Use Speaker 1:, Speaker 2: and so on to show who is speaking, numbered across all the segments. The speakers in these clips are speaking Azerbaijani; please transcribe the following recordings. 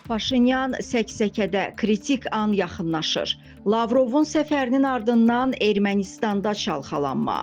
Speaker 1: Paşinyan səksəkədə kritik an yaxınlaşır. Lavrovun səfərinin ardından Ermənistanda çalxalanma.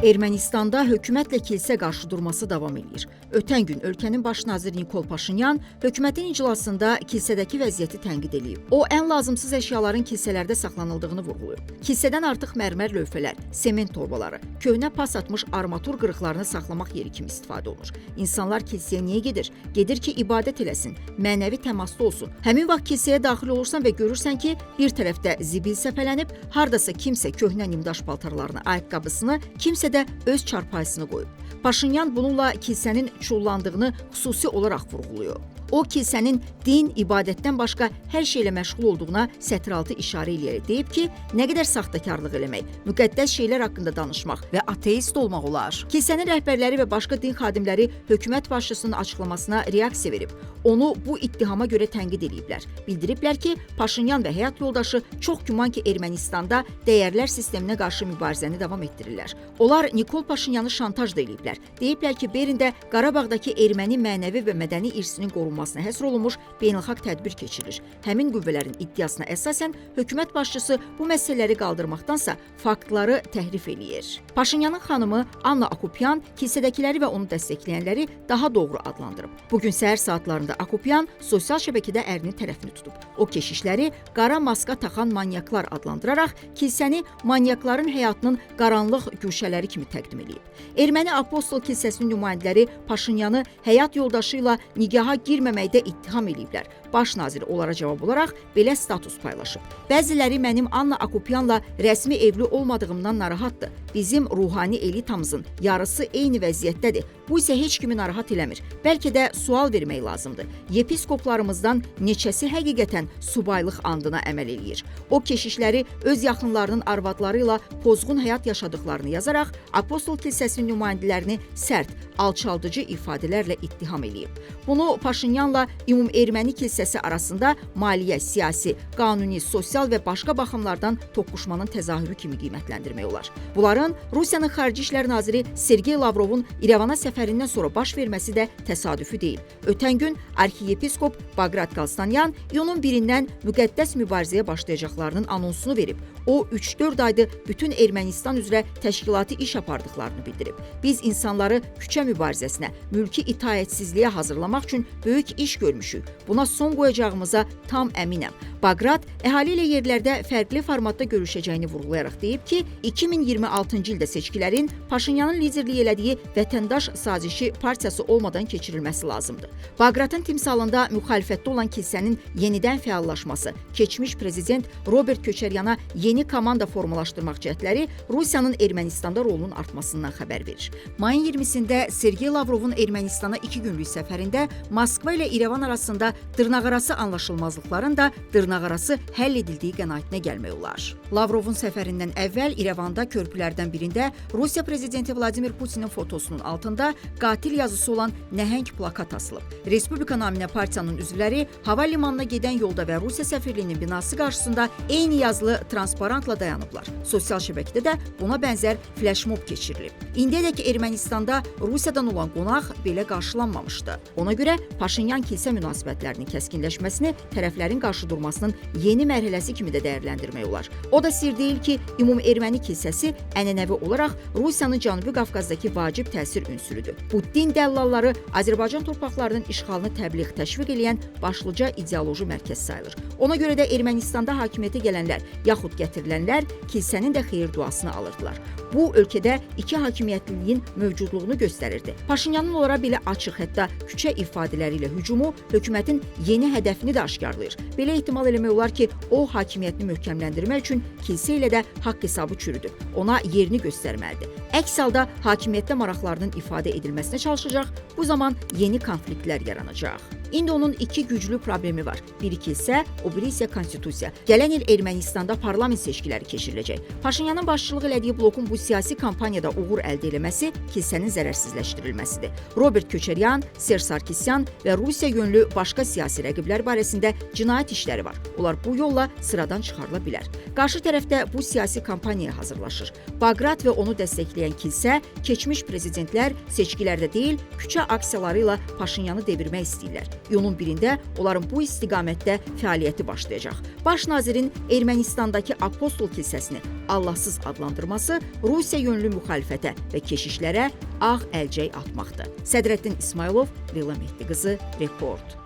Speaker 2: Ermənistanda hökumətlə kilsə qarşıdurması davam edir. Ötən gün ölkənin baş naziri Nikol Paşinyan hökumətin iclasında kilsədəki vəziyyəti tənqid edib. O, ən lazımsız əşyaların kilsələrdə saxlanıldığını vurğulayıb. Kilsədən artıq mərmər lövhələr, sement torbaları, köhnə pas atmış armatur qırıqlarını saxlamaq yeri kimi istifadə olunur. İnsanlar kilsəyə niyə gedir? Gedir ki, ibadət eləsin, mənəvi təmasda olsun. Həmin vaxt kilsəyə daxil olursan və görürsən ki, bir tərəfdə zibil səpələnib, hardasa kimsə köhnə nimdaş paltarlarını, ayaqqabısını, kimsə də öz çarpayısını qoyub. Paşinyan bununla kilsənin çullandığını xüsusi olaraq vurğulayıb. O, kilsənin din, ibadətdən başqa hər şeylə məşğul olduğuna sətiraltı işarə eləyərək deyib ki, nə qədər saxtakarlıq eləmək, müqəddəs şeylər haqqında danışmaq və ateist olmaq olar. Kilsənin rəhbərləri və başqa din xadimləri hökumət başçısının açıqlamasına reaksiya verib. Onu bu ittihama görə tənqid ediblər. Bildiriblər ki, Paşinyan və həyat yoldaşı çox güman ki, Ermənistanda dəyərlər sisteminə qarşı mübarizəni davam etdirirlər. Onlar Nikol Paşinyanı şantaj da eləyiblər. Deyiblər ki, Berində Qarabağdakı erməni mənəvi və mədəni irsinin qorunmasına həsr olunmuş beynəlxalq tədbir keçirilir. Həmin qüvvələrin iddiasına əsasən hökumət başçısı bu məsələləri qaldırmaqdansa faktları təhrif eləyir. Paşinyanın xanımı Anna Akopyan kilsədəkiləri və onu dəstəkləyənləri daha doğru adlandırıb. Bugün səhər saatlarında Akopyan sosial şəbəkədə ərinin tərəfini tutub. O, keşişləri qara maska taxan manyaklar adlandıraraq kilsəni manyakların həyatının qaranlıq güşələri kimi təqdim edib. Erməni Apostol kilsəsinin nümayəndələri Paşinyanı həyat yoldaşı ilə nigaha girməməkdə ittiham ediblər. Baş naziri onlara cavab olaraq belə status paylaşıb. Bəziləri mənim Anna Akopyanla rəsmi evli olmadığımdan narahatdır. Bizim ruhani elitamızın yarısı eyni vəziyyətdədir. Bu isə heç kimi narahat eləmir. Bəlkə də sual vermək lazımdır. Yepiskoplarımızdan neçəsi həqiqətən subaylıq andına əməl eləyir. O, keşişləri öz yaxınlarının arvadları ilə pozğun həyat yaşadıklarını yazaraq Apostol kilsəsinin nümayəndələrini sərt, alçaldıcı ifadələrlə ittiham eləyib. Bunu Paşinyanla ümum-erməni kilsəsi arasında maliyyə, siyasi, qanuni, sosial və başqa baxımlardan toqquşmanın təzahürü kimi qiymətləndirmək olar. Bunların Rusiyanın Xarici İşlər naziri Sergey Lavrovun İrəvana səfərindən sonra baş verməsi də təsadüfi deyil. Ötən gün arxiyepiskop Bagrat Qalstanyan iyunun 1-dən müqəddəs mübarizəyə başlayacaqlarının anonsunu verib. O, 3-4 aydır bütün Ermənistan üzrə təşkilati iş apardıqlarını bildirib. Biz insanları küçə mübarizəsinə, mülki itaətsizliyə hazırlamaq üçün böyük iş görmüşük. Buna son qoyacağımıza tam əminəm. Bagrat, əhali ilə yerlərdə fərqli formatda görüşəcəyini vurğulayaraq deyib ki, 2026-cı ildə seçkilərin Paşinyanın liderliyi elədiyi Vətəndaş Sazişi partiyası olmadan keçirilməsi lazımdır. Bagratın timsalında müxalifətdə olan kilsənin yenidən fəallaşması, keçmiş prezident Robert Köçəryana yeni komanda formalaşdırmaq cəhdləri Rusiyanın Ermənistanda rolunun artmasından xəbər verir. Mayın 20-sində Sergey Lavrovun Ermənistana 2 günlük səfərində Moskva ilə İrəvan arasında dırnaqarası anlaşılmazlıqların da dırnaqarası həll edildiyi qənaətinə gəlmək olar. Lavrovun səfərindən əvvəl İrəvanda körpülərdən birində Rusiya prezidenti Vladimir Putinin fotosunun altında qatil yazısı olan nəhəng plakat asılıb. Respublika naminə partiyanın üzvləri hava limanına gedən yolda və Rusiya səfirliyinin binası qarşısında eyni yazılı transparantla dayanıblar. Sosial şəbəkədə də buna bənzər flashmob keçirilib. İndiyədək Ermənistanda Rusiyadan olan qonaq belə qarşılanmamışdı. Ona görə Paşinyan kilsə münasibətlərinin kəskinləşməsini tərəflərin qarşıdurmasının yeni mərhələsi kimi də dəyərləndirmək olar. O da sir deyil ki, ümum-erməni kilsəsi ənənəvi olaraq Rusiyanın Cənubi Qafqazdakı vacib təsir ünsürüdür. Bu din dəllalları Azərbaycan torpaqlarının işğalını təbliğ, təşviq eləyən başlıca ideoloji mərkəz sayılır. Ona görə də Ermənistanda hakimiyyətə gələnlər yaxud gətirilənlər kilsənin də xeyir duasını alırdılar. Bu, ölkədə iki hakimiyyətliliyin mövcudluğunu göstərirdi. Paşinyanın onlara belə açıq, hətta küçə ifadələri ilə hücumu hökumətin yeni hədəfini də aşkarlayır. Belə ehtimal eləmək olar ki, o hakimiyyətini möhkəmləndirmək üçün kilsə ilə də haqq hesabı çürüdür. Ona yerini göstərməlidir. Əks halda hakimiyyətdə maraqlarının ifadə edilməsinə çalışacaq, bu zaman yeni konfliktlər yaranacaq. İndi onun iki güclü problemi var. Biri kilsə, o biri isə konstitusiya. Gələn il Ermənistanda parlament seçkiləri keçiriləcək. Paşinyanın başçılıq elədiyi blokun bu siyasi kampaniyada uğur əldə eləməsi kilsənin zərərsizləşdirilməsidir. Robert Köçəryan, Serj Sarkisyan və Rusiya yönlü başqa siyasi rəqiblər barəsində cinayət işləri var. Onlar bu yolla sıradan çıxarıla bilər. Qarşı tərəfdə bu siyasi kampaniyaya hazırlaşır. Bagrat və onu dəstəkləyən kilsə, keçmiş prezidentlər seçkilərdə deyil, küçə aksiyaları ilə Paşinyanı devirmək istəyirlər. İyunun 1-də onların bu istiqamətdə fəaliyyəti başlayacaq. Baş nazirin Ermənistandakı Apostol kilsəsini Allahsız adlandırması Rusiya yönlü müxalifətə və keşişlərə ağ əlcək atmaqdır. Sədrəddin İsmailov, Leyla Mehdi qızı, Report.